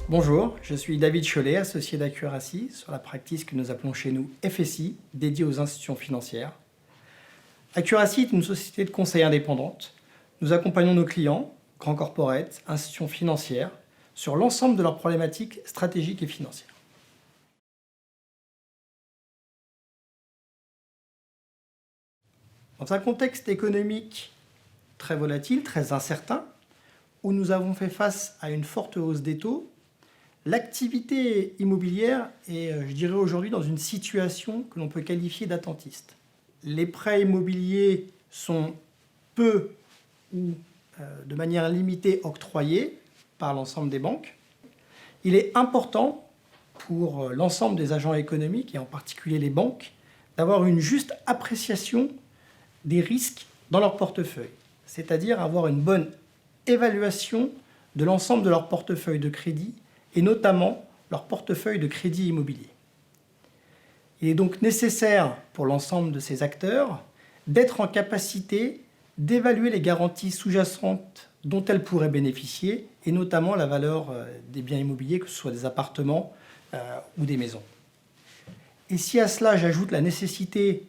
Bonjour, je suis David Cholet, associé d'Accuracy, sur la practice que nous appelons chez nous FSI, dédiée aux institutions financières. Accuracy est une société de conseil indépendante. Nous accompagnons nos clients, grands corporates, institutions financières, sur l'ensemble de leurs problématiques stratégiques et financières. Dans un contexte économique très volatile, très incertain, où nous avons fait face à une forte hausse des taux, l'activité immobilière est, je dirais aujourd'hui, dans une situation que l'on peut qualifier d'attentiste. Les prêts immobiliers sont peu ou de manière limitée octroyés par l'ensemble des banques. Il est important pour l'ensemble des agents économiques, et en particulier les banques, d'avoir une juste appréciation des risques dans leur portefeuille, c'est-à-dire avoir une bonne évaluation de l'ensemble de leur portefeuille de crédit et notamment leur portefeuille de crédit immobilier. Il est donc nécessaire pour l'ensemble de ces acteurs d'être en capacité d'évaluer les garanties sous-jacentes dont elles pourraient bénéficier et notamment la valeur des biens immobiliers, que ce soit des appartements ou des maisons. Et si à cela j'ajoute la nécessité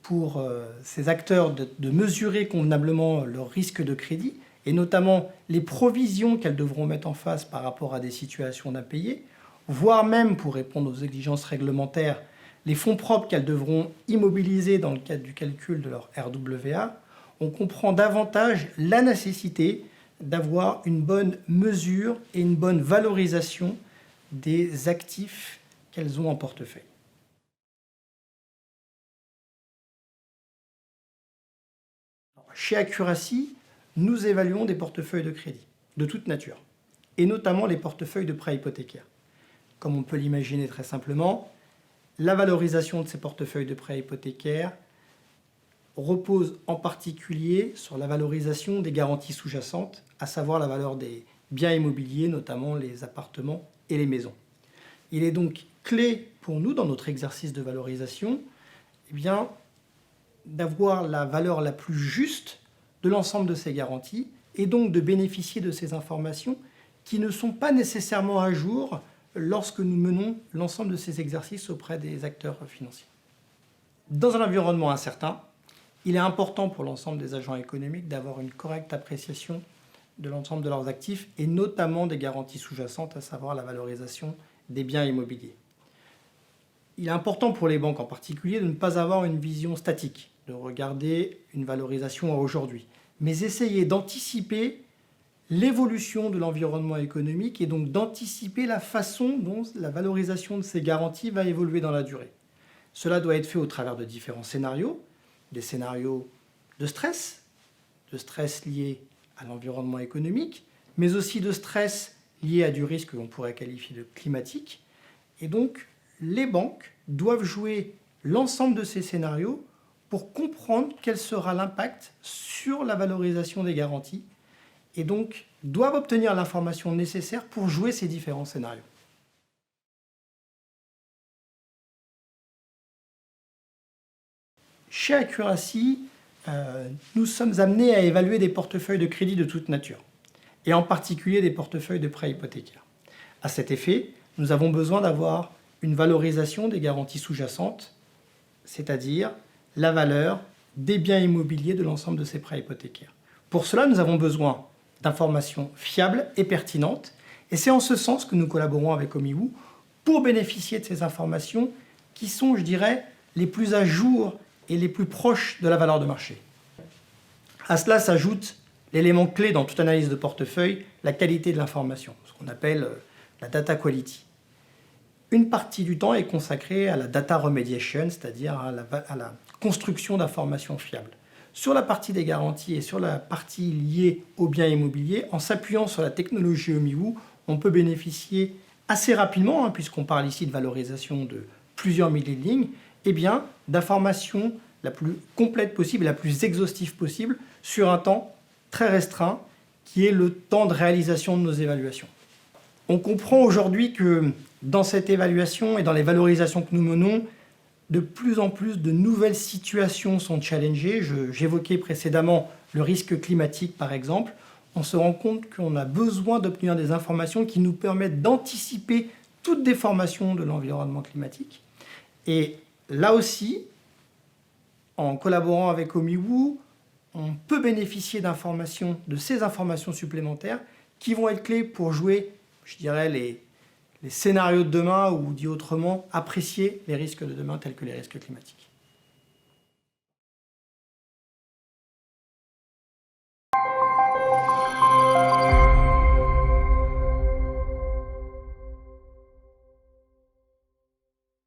pour ces acteurs de mesurer convenablement leur risque de crédit, et notamment les provisions qu'elles devront mettre en face par rapport à des situations d'impayés, voire même pour répondre aux exigences réglementaires, les fonds propres qu'elles devront immobiliser dans le cadre du calcul de leur RWA, on comprend davantage la nécessité d'avoir une bonne mesure et une bonne valorisation des actifs qu'elles ont en portefeuille. Chez Accuracy, nous évaluons des portefeuilles de crédit de toute nature, et notamment les portefeuilles de prêts hypothécaires. Comme on peut l'imaginer très simplement, la valorisation de ces portefeuilles de prêts hypothécaires repose en particulier sur la valorisation des garanties sous-jacentes, à savoir la valeur des biens immobiliers, notamment les appartements et les maisons. Il est donc clé pour nous, dans notre exercice de valorisation, d'avoir la valeur la plus juste de l'ensemble de ces garanties et donc de bénéficier de ces informations qui ne sont pas nécessairement à jour lorsque nous menons l'ensemble de ces exercices auprès des acteurs financiers. Dans un environnement incertain, il est important pour l'ensemble des agents économiques d'avoir une correcte appréciation de l'ensemble de leurs actifs et notamment des garanties sous-jacentes, à savoir la valorisation des biens immobiliers. Il est important pour les banques en particulier de ne pas avoir une vision statique, de regarder une valorisation à aujourd'hui, mais essayer d'anticiper l'évolution de l'environnement économique et donc d'anticiper la façon dont la valorisation de ces garanties va évoluer dans la durée. Cela doit être fait au travers de différents scénarios, des scénarios de stress liés à l'environnement économique, mais aussi de stress lié à du risque que l'on pourrait qualifier de climatique. Et donc, les banques doivent jouer l'ensemble de ces scénarios pour comprendre quel sera l'impact sur la valorisation des garanties et donc doivent obtenir l'information nécessaire pour jouer ces différents scénarios. Chez Accuracy, nous sommes amenés à évaluer des portefeuilles de crédit de toute nature, et en particulier des portefeuilles de prêts hypothécaires. À cet effet, nous avons besoin d'avoir une valorisation des garanties sous-jacentes, c'est-à-dire la valeur des biens immobiliers de l'ensemble de ces prêts hypothécaires. Pour cela, nous avons besoin d'informations fiables et pertinentes, et c'est en ce sens que nous collaborons avec Omiwu pour bénéficier de ces informations qui sont, je dirais, les plus à jour et les plus proches de la valeur de marché. À cela s'ajoute l'élément clé dans toute analyse de portefeuille, la qualité de l'information, ce qu'on appelle la data quality. Une partie du temps est consacrée à la data remediation, c'est-à-dire à la construction d'informations fiables. Sur la partie des garanties et sur la partie liée aux biens immobiliers, en s'appuyant sur la technologie Omiwu, on peut bénéficier assez rapidement, puisqu'on parle ici de valorisation de plusieurs milliers de lignes, d'informations la plus complète possible, la plus exhaustive possible, sur un temps très restreint, qui est le temps de réalisation de nos évaluations. On comprend aujourd'hui que dans cette évaluation et dans les valorisations que nous menons, de plus en plus de nouvelles situations sont challengées. J'évoquais précédemment le risque climatique, par exemple. on se rend compte qu'on a besoin d'obtenir des informations qui nous permettent d'anticiper toute déformation de l'environnement climatique. Et là aussi, en collaborant avec OmiWoo, on peut bénéficier d'informations, de ces informations supplémentaires qui vont être clés pour jouer, je dirais, les scénarios de demain, ou dit autrement, apprécier les risques de demain tels que les risques climatiques.